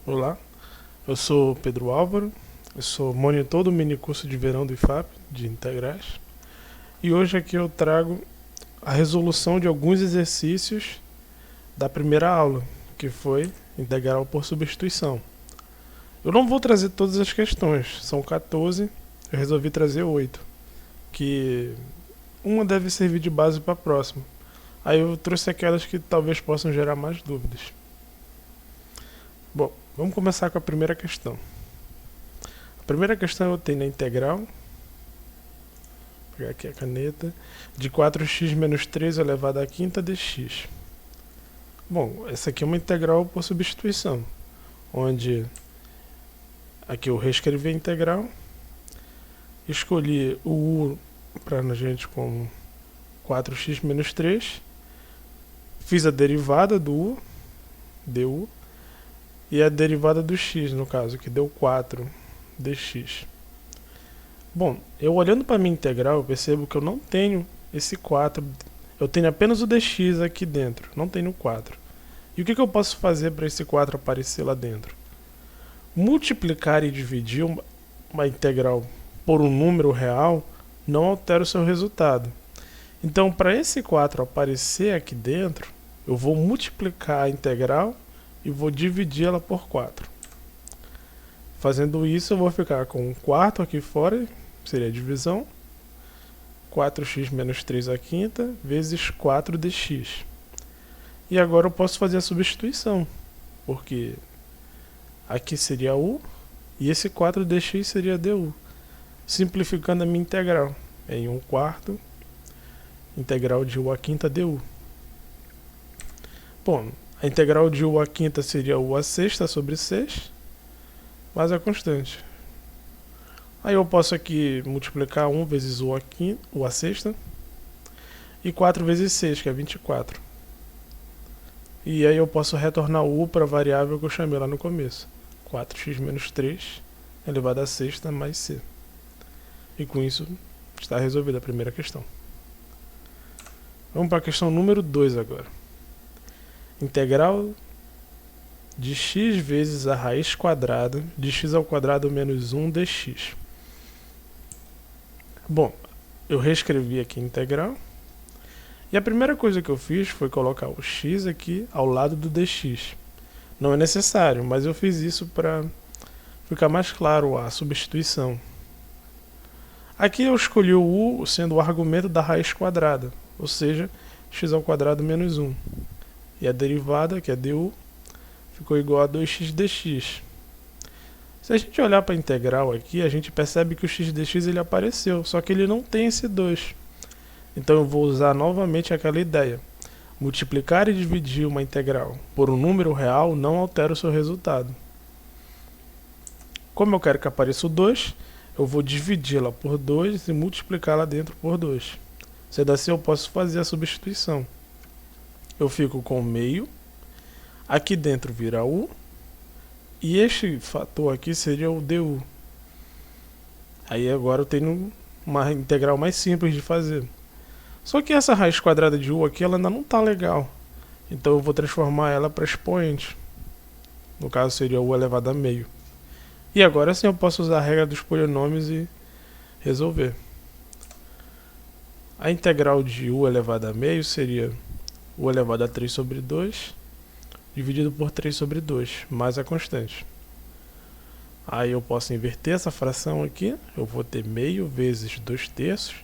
Olá, eu sou Pedro Álvaro, eu sou monitor do minicurso de verão do IFAP, de integrais, e hoje aqui eu trago a resolução de alguns exercícios da primeira aula, que foi integral por substituição. Eu não vou trazer todas as questões, são 14, eu resolvi trazer 8, que uma deve servir de base para a próxima. Aí eu trouxe aquelas que talvez possam gerar mais dúvidas. Bom, vamos começar com a primeira questão. A primeira questão eu tenho na integral, vou pegar aqui a caneta, de 4x menos 3 elevado à quinta dx. Bom, essa aqui é uma integral por substituição, onde aqui eu reescrevi a integral, escolhi o u para a gente como 4x menos 3, fiz a derivada do u, du, e a derivada do x, no caso, que deu 4 dx. Bom, eu olhando para a minha integral, eu percebo que eu não tenho esse 4, eu tenho apenas o dx aqui dentro, não tenho o 4. E o que eu posso fazer para esse 4 aparecer lá dentro? Multiplicar e dividir uma integral por um número real não altera o seu resultado. Então, para esse 4 aparecer aqui dentro, eu vou multiplicar a integral e vou dividir ela por 4. Fazendo isso, eu vou ficar com um quarto aqui fora, seria a divisão, 4x menos 3 à quinta, vezes 4 dx. E agora eu posso fazer a substituição, porque aqui seria u, e esse 4 dx seria du. Simplificando a minha integral, em 1 quarto, integral de u à quinta du. Bom, a integral de u à quinta seria u à sexta sobre 6, mais a constante. Aí eu posso aqui multiplicar 1 vezes u à sexta, e 4 vezes 6, que é 24. E aí eu posso retornar o u para a variável que eu chamei lá no começo. 4x menos 3 elevado à sexta mais c. E com isso está resolvida a primeira questão. Vamos para a questão número 2 agora. Integral de x vezes a raiz quadrada de x ao quadrado menos 1 dx. Bom, eu reescrevi aqui a integral. E a primeira coisa que eu fiz foi colocar o x aqui ao lado do dx. Não é necessário, mas eu fiz isso para ficar mais claro a substituição. Aqui eu escolhi o u sendo o argumento da raiz quadrada, ou seja, x ao quadrado menos 1. E a derivada, que é du, ficou igual a 2x dx. Se a gente olhar para a integral aqui, a gente percebe que o x dx ele apareceu, só que ele não tem esse 2. Então eu vou usar novamente aquela ideia. Multiplicar e dividir uma integral por um número real não altera o seu resultado. Como eu quero que apareça o 2, eu vou dividi-la por 2 e multiplicá-la dentro por 2. Sendo assim, eu posso fazer a substituição. Eu fico com meio, aqui dentro vira u, e este fator aqui seria o du. Aí agora eu tenho uma integral mais simples de fazer. Só que essa raiz quadrada de u aqui ela ainda não está legal. Então eu vou transformar ela para expoente. No caso seria u elevado a meio. E agora sim eu posso usar a regra dos polinômios e resolver. A integral de u elevado a meio seria u elevado a 3 sobre 2 dividido por 3 sobre 2, mais a constante. Aí eu posso inverter essa fração aqui. Eu vou ter meio vezes 2 terços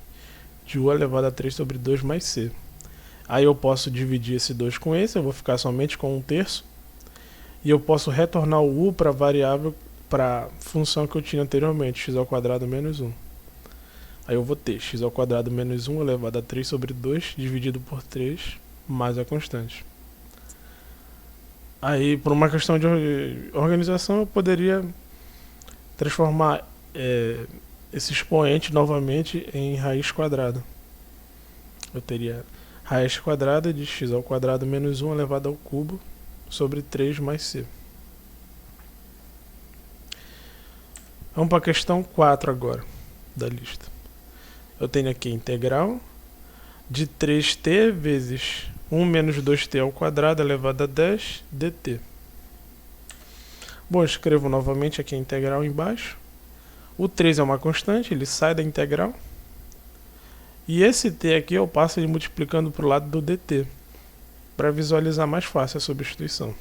de u elevado a 3 sobre 2 mais c. Aí eu posso dividir esse 2 com esse, eu vou ficar somente com 1 terço. E eu posso retornar o u para a variável, para a função que eu tinha anteriormente, x ao quadrado menos 1. Aí eu vou ter x ao quadrado menos 1 elevado a 3 sobre 2 dividido por 3 mais a constante. Aí, por uma questão de organização, eu poderia transformar esse expoente novamente em raiz quadrada. Eu teria raiz quadrada de x ao quadrado menos 1 elevado ao cubo sobre 3 mais c. Vamos para a questão 4 agora da lista. Eu tenho aqui a integral de 3t vezes 1 menos 2t ao quadrado elevado a 10 dt. Bom, escrevo novamente aqui a integral embaixo. O 3 é uma constante, ele sai da integral. E esse t aqui eu passo ele multiplicando para o lado do dt, para visualizar mais fácil a substituição.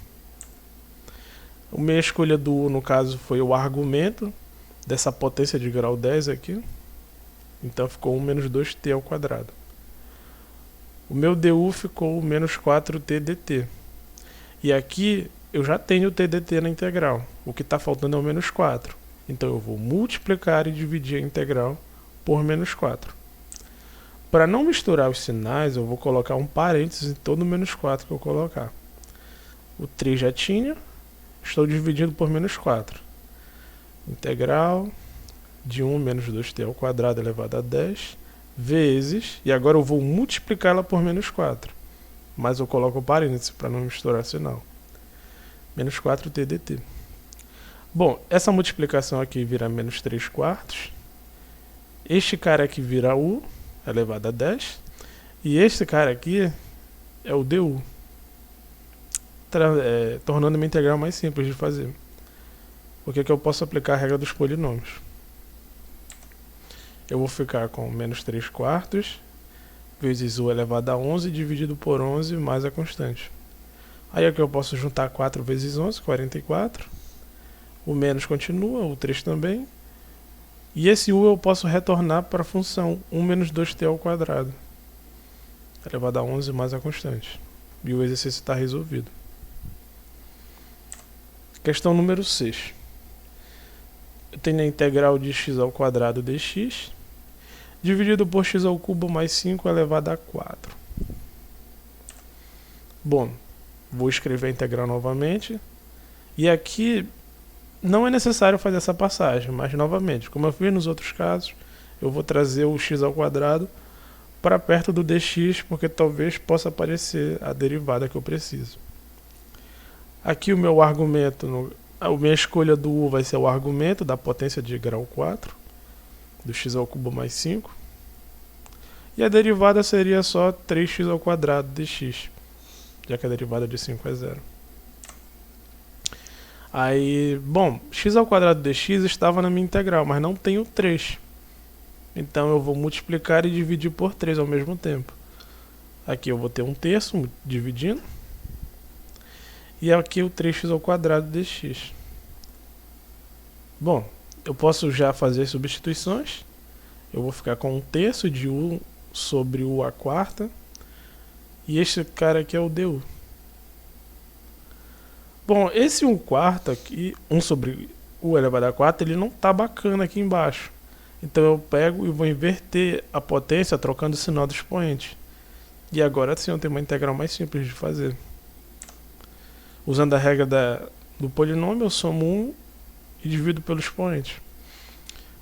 A minha escolha do u, no caso, foi o argumento dessa potência de grau 10 aqui. Então ficou 1 menos 2t ao quadrado. O meu du ficou menos 4t dt. E aqui eu já tenho o t dt na integral. O que está faltando é o menos 4. Então eu vou multiplicar e dividir a integral por menos 4. Para não misturar os sinais, eu vou colocar um parênteses em todo o menos 4 que eu colocar. O 3 já tinha, estou dividindo por menos 4. Integral de 1 menos 2t ao quadrado elevado a 10 vezes, e agora eu vou multiplicá-la por menos 4. Mas eu coloco o parênteses para não misturar sinal. Menos 4t dt. Bom, essa multiplicação aqui vira menos 3 quartos. Este cara aqui vira u elevado a 10. E este cara aqui é o du. Tornando minha integral mais simples de fazer. Porque aqui eu posso aplicar a regra dos polinômios. Eu vou ficar com menos 3 quartos vezes u elevado a 11 dividido por 11 mais a constante. Aí aqui eu posso juntar 4 vezes 11, 44. O menos continua, o 3 também. E esse u eu posso retornar para a função 1 menos 2t ao quadrado, elevado a 11 mais a constante. E o exercício está resolvido. Questão número 6. Eu tenho a integral de x ao quadrado dx, dividido por x ao cubo mais 5 elevado a 4. Bom, vou escrever a integral novamente. E aqui não é necessário fazer essa passagem, mas novamente, como eu fiz nos outros casos, eu vou trazer o x ao quadrado para perto do dx, porque talvez possa aparecer a derivada que eu preciso. Aqui o meu argumento, a minha escolha do u vai ser o argumento da potência de grau 4, do x ao cubo mais 5. E a derivada seria só 3x ao quadrado dx, já que a derivada de 5 é 0. Aí, bom, x ao quadrado dx estava na minha integral, mas não tem o 3. Então eu vou multiplicar e dividir por 3 ao mesmo tempo. Aqui eu vou ter 1/3 dividindo. E aqui o 3x ao quadrado dx. Bom, eu posso já fazer substituições. Eu vou ficar com 1/3 de u sobre u à quarta. E este cara aqui é o du. Bom, esse 1/4 aqui, 1 sobre u elevado a 4, ele não está bacana aqui embaixo. Então eu pego e vou inverter a potência trocando o sinal do expoente. E agora sim eu tenho uma integral mais simples de fazer. Usando a regra do polinômio, eu somo 1 e divido pelo expoente.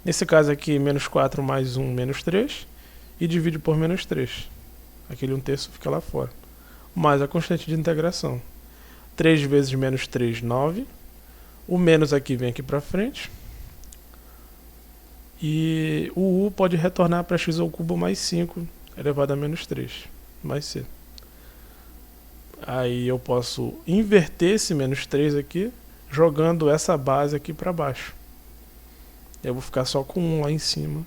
Nesse caso aqui, menos 4 mais 1, menos 3. E divido por menos 3. Aquele 1/3 fica lá fora. Mais a constante de integração. 3 vezes menos 3, 9. O menos aqui vem aqui para frente. E o u pode retornar para x ao cubo mais 5 elevado a menos 3, mais c. Aí eu posso inverter esse menos 3 aqui, jogando essa base aqui para baixo. Eu vou ficar só com 1 lá em cima.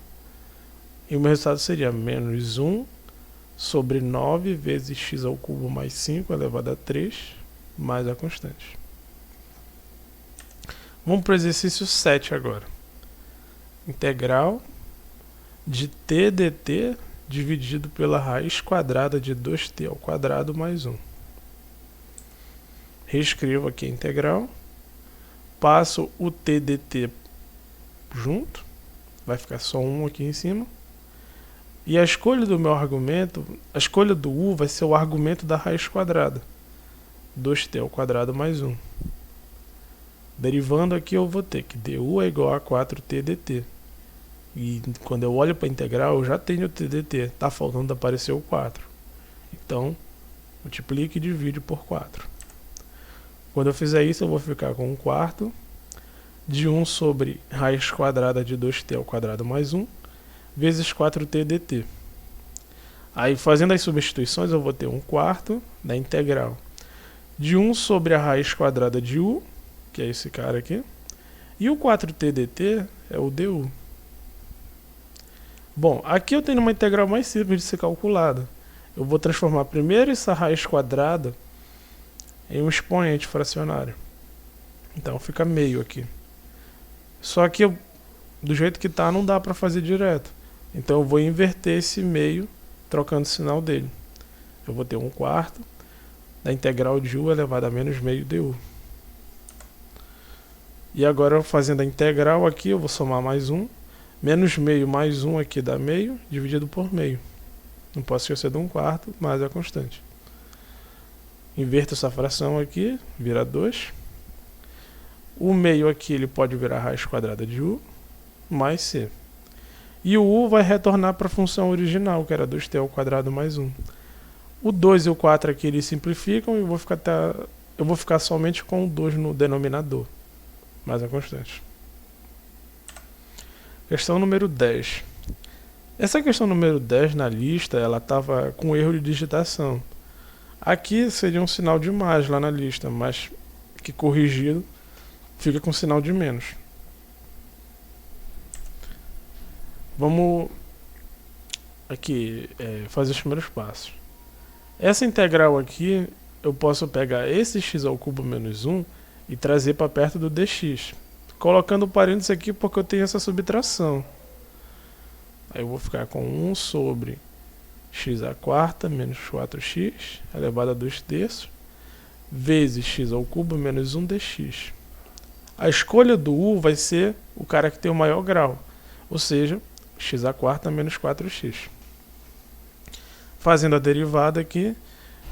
E o meu resultado seria menos 1 sobre 9 vezes x ao cubo mais 5 elevado a 3, mais a constante. Vamos para o exercício 7 agora. Integral de t dt dividido pela raiz quadrada de 2t ao quadrado mais 1. Reescrevo aqui a integral. Passo o t dt junto. Vai ficar só 1 aqui em cima. E a escolha do meu argumento, a escolha do u vai ser o argumento da raiz quadrada. 2t ao quadrado mais 1. Derivando aqui eu vou ter que du é igual a 4t dt. E quando eu olho para a integral eu já tenho o t dt. Está faltando aparecer o 4. Então, multiplique e divide por 4. Quando eu fizer isso eu vou ficar com 1/4 de 1 sobre raiz quadrada de 2t ao quadrado mais 1 vezes 4t dt. Aí fazendo as substituições eu vou ter 1/4 da integral de 1 sobre a raiz quadrada de u que é esse cara aqui. E o 4t dt é o du. Bom, aqui eu tenho uma integral mais simples de ser calculada. Eu vou transformar primeiro essa raiz quadrada em um expoente fracionário. Então fica meio aqui. Só que do jeito que está não dá para fazer direto. Então eu vou inverter esse meio trocando o sinal dele. Eu vou ter 1/4 da integral de u elevado a menos meio du. E agora fazendo a integral aqui eu vou somar mais 1. Menos meio mais 1 aqui dá meio dividido por meio. Não posso esquecer de 1/4, mas é a constante. Inverto essa fração aqui, vira 2. O meio aqui ele pode virar raiz quadrada de u mais c. E o u vai retornar para a função original, que era 2t ao quadrado mais 1. O 2 e o 4 aqui eles simplificam e eu vou ficar somente com o 2 no denominador, mais a constante. Questão número 10. Essa questão número 10 na lista, ela estava com erro de digitação. Aqui seria um sinal de mais lá na lista, mas que corrigido fica com sinal de menos. Vamos aqui fazer os primeiros passos. Essa integral aqui, eu posso pegar esse x ao cubo menos 1 e trazer para perto do dx. Colocando parênteses aqui porque eu tenho essa subtração. Aí eu vou ficar com 1 sobre x à quarta menos 4x elevado a 2/3 vezes x ao cubo menos 1 dx. A escolha do u vai ser o cara que tem o maior grau, ou seja, x à quarta menos 4x. Fazendo a derivada aqui,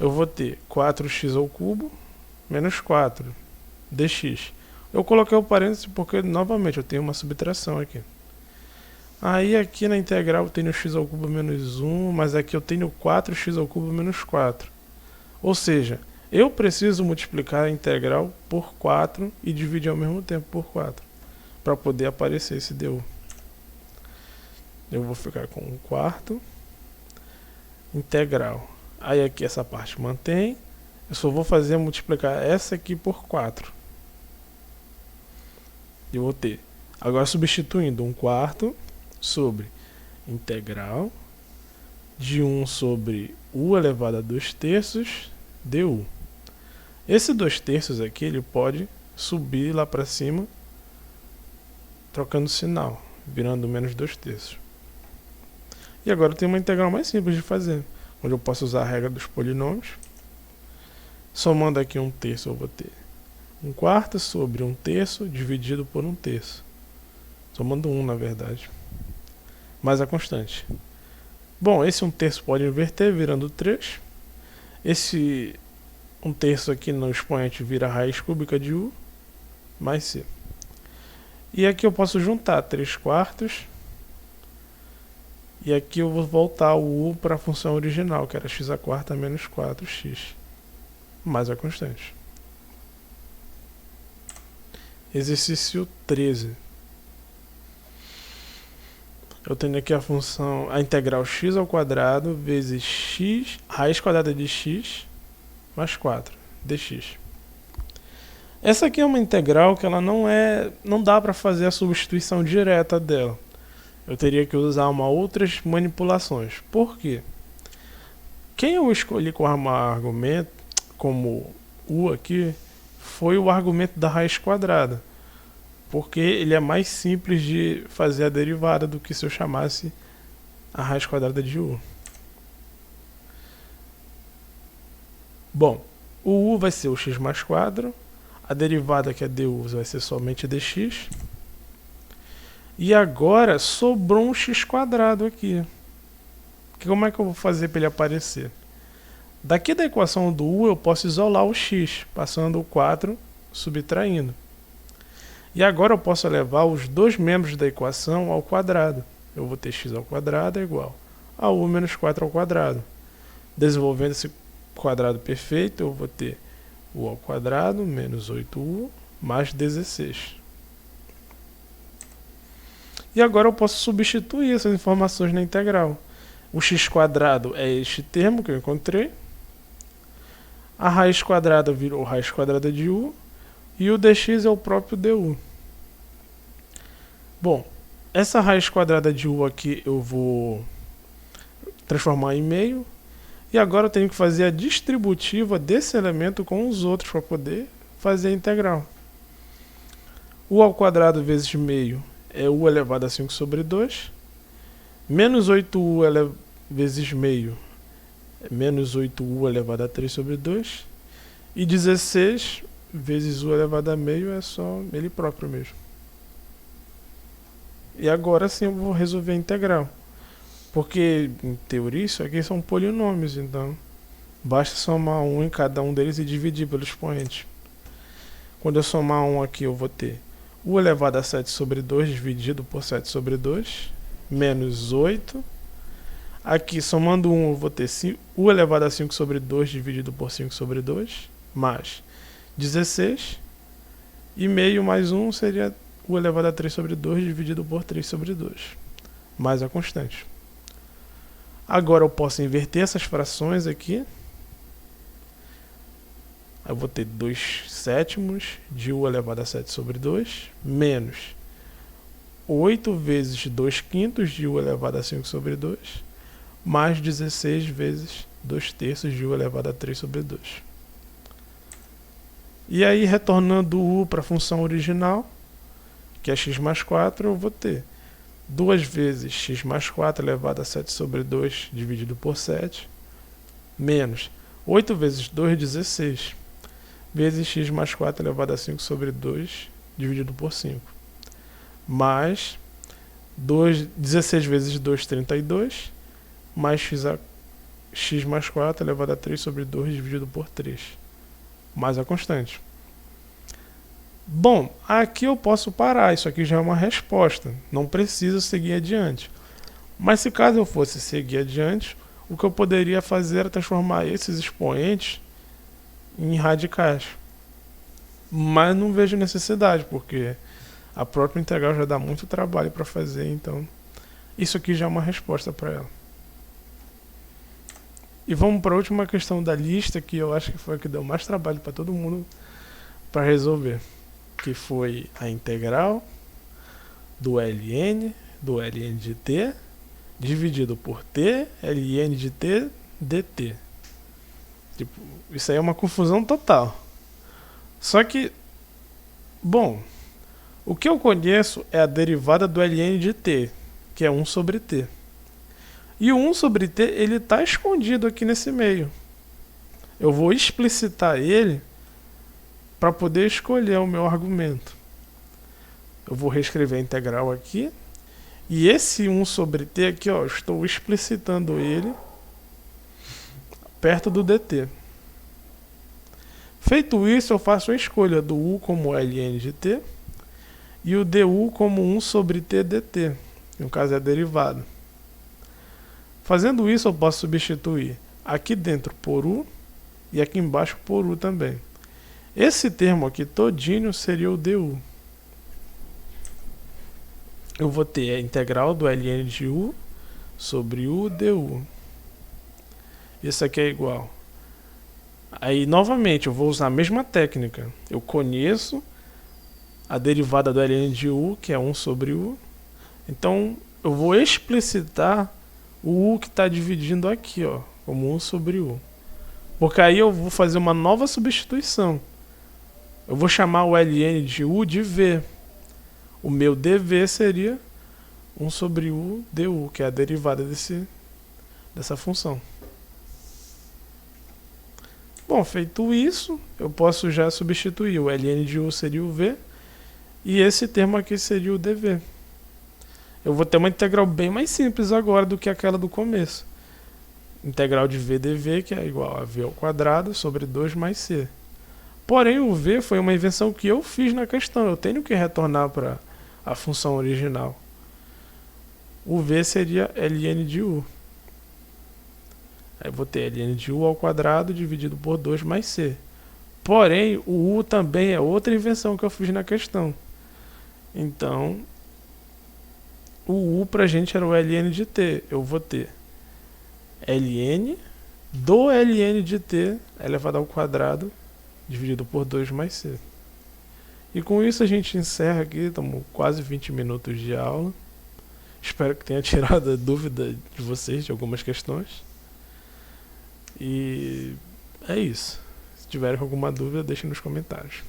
eu vou ter 4x ao cubo menos 4 dx. Eu coloquei o parênteses porque, novamente, eu tenho uma subtração aqui. Aí aqui na integral eu tenho x ao cubo menos 1, mas aqui eu tenho 4x ao cubo menos 4. Ou seja, eu preciso multiplicar a integral por 4 e dividir ao mesmo tempo por 4, para poder aparecer esse du. Eu vou ficar com 1/4 integral. Aí aqui essa parte mantém. Eu só vou fazer multiplicar essa aqui por 4. Eu vou ter, agora substituindo 1/4 sobre integral de 1 sobre u elevado a 2/3 du. Esse 2/3 aqui, ele pode subir lá para cima, trocando sinal, virando menos 2/3. E agora eu tenho uma integral mais simples de fazer, onde eu posso usar a regra dos polinômios. Somando aqui 1/3, eu vou ter 1/4 sobre 1/3 dividido por 1/3. Somando 1, na verdade. Mais a constante. Bom, esse 1/3 pode inverter, virando 3. Esse 1/3 aqui no expoente vira raiz cúbica de u mais c. E aqui eu posso juntar 3/4. E aqui eu vou voltar o u para a função original, que era x à quarta menos 4x. Mais a constante. Exercício 13. Eu tenho aqui a função, a integral x ao quadrado vezes x, raiz quadrada de x mais 4 dx. Essa aqui é uma integral que ela não dá para fazer a substituição direta dela. Eu teria que usar outras manipulações. Por quê? Quem eu escolhi como argumento, como u aqui, foi o argumento da raiz quadrada, porque ele é mais simples de fazer a derivada do que se eu chamasse a raiz quadrada de u. Bom, o u vai ser o x mais 4, a derivada que é du vai ser somente dx, e agora sobrou um x quadrado aqui. Como é que eu vou fazer para ele aparecer? Daqui da equação do u eu posso isolar o x, passando o 4 subtraindo. E agora eu posso levar os dois membros da equação ao quadrado. Eu vou ter x ao quadrado é igual a u menos 4 ao quadrado. Desenvolvendo esse quadrado perfeito, eu vou ter u ao quadrado menos 8u mais 16. E agora eu posso substituir essas informações na integral. O x quadrado é este termo que eu encontrei. A raiz quadrada virou raiz quadrada de u. E o dx é o próprio du. Bom, essa raiz quadrada de u aqui eu vou transformar em meio. E agora eu tenho que fazer a distributiva desse elemento com os outros para poder fazer a integral. U ao quadrado vezes meio é u elevado a 5 sobre 2. Menos 8u vezes meio é menos 8u elevado a 3 sobre 2. E 16 vezes u elevado a meio é só ele próprio mesmo. E agora sim eu vou resolver a integral. Porque, em teoria, isso aqui são polinômios, então basta somar 1 em cada um deles e dividir pelo expoente. Quando eu somar 1 aqui, eu vou ter u elevado a 7 sobre 2 dividido por 7 sobre 2, menos 8. Aqui, somando 1, eu vou ter u elevado a 5 sobre 2 dividido por 5 sobre 2, mais 16. E meio mais 1 seria u elevado a 3 sobre 2 dividido por 3 sobre 2, mais a constante. Agora eu posso inverter essas frações aqui. Eu vou ter 2 sétimos de u elevado a 7 sobre 2, menos 8 vezes 2 quintos de u elevado a 5 sobre 2, mais 16 vezes 2 terços de u elevado a 3 sobre 2. E aí, retornando u para a função original, que é x mais 4, eu vou ter 2 vezes x mais 4 elevado a 7 sobre 2 dividido por 7, menos 8 vezes 2, 16, vezes x mais 4 elevado a 5 sobre 2 dividido por 5, mais 16 vezes 2, 32, mais x mais 4 elevado a 3 sobre 2 dividido por 3, mais a constante. Bom, aqui eu posso parar, isso aqui já é uma resposta, não preciso seguir adiante. Mas se caso eu fosse seguir adiante, o que eu poderia fazer era transformar esses expoentes em radicais. Mas não vejo necessidade, porque a própria integral já dá muito trabalho para fazer, então isso aqui já é uma resposta para ela. E vamos para a última questão da lista, que eu acho que foi a que deu mais trabalho para todo mundo para resolver, que foi a integral do ln de t dividido por t ln de t dt. Tipo, isso aí é uma confusão total. Só que, bom, o que eu conheço é a derivada do ln de t, que é 1 sobre t. E o 1 sobre t, ele está escondido aqui nesse meio. Eu vou explicitar ele para poder escolher o meu argumento. Eu vou reescrever a integral aqui. E esse 1 sobre t aqui, ó, estou explicitando ele perto do dt. Feito isso, eu faço a escolha do u como ln de t e o du como 1 sobre t dt. No caso é a derivada. Fazendo isso, eu posso substituir aqui dentro por u e aqui embaixo por u também. Esse termo aqui todinho seria o du. Eu vou ter a integral do ln de u sobre u du. Isso aqui é igual. Aí, novamente, eu vou usar a mesma técnica. Eu conheço a derivada do ln de u, que é 1 sobre u. Então, eu vou explicitar o u que está dividindo aqui, ó, como 1 sobre u. Porque aí eu vou fazer uma nova substituição. Eu vou chamar o ln de u de v. O meu dv seria 1 sobre u du, que é a derivada dessa função. Bom, feito isso, eu posso já substituir. O ln de u seria o v e esse termo aqui seria o dv. Eu vou ter uma integral bem mais simples agora do que aquela do começo. Integral de v dv, que é igual a v ao quadrado sobre 2 mais c. Porém, o v foi uma invenção que eu fiz na questão. Eu tenho que retornar para a função original. O v seria ln de u. Aí eu vou ter ln de u ao quadrado dividido por 2 mais c. Porém, o u também é outra invenção que eu fiz na questão. Então, o u pra gente era o ln de t. Eu vou ter ln do ln de t elevado ao quadrado dividido por 2 mais c. E com isso a gente encerra aqui, estamos quase 20 minutos de aula. Espero que tenha tirado a dúvida de vocês de algumas questões. E é isso. Se tiverem alguma dúvida, deixem nos comentários.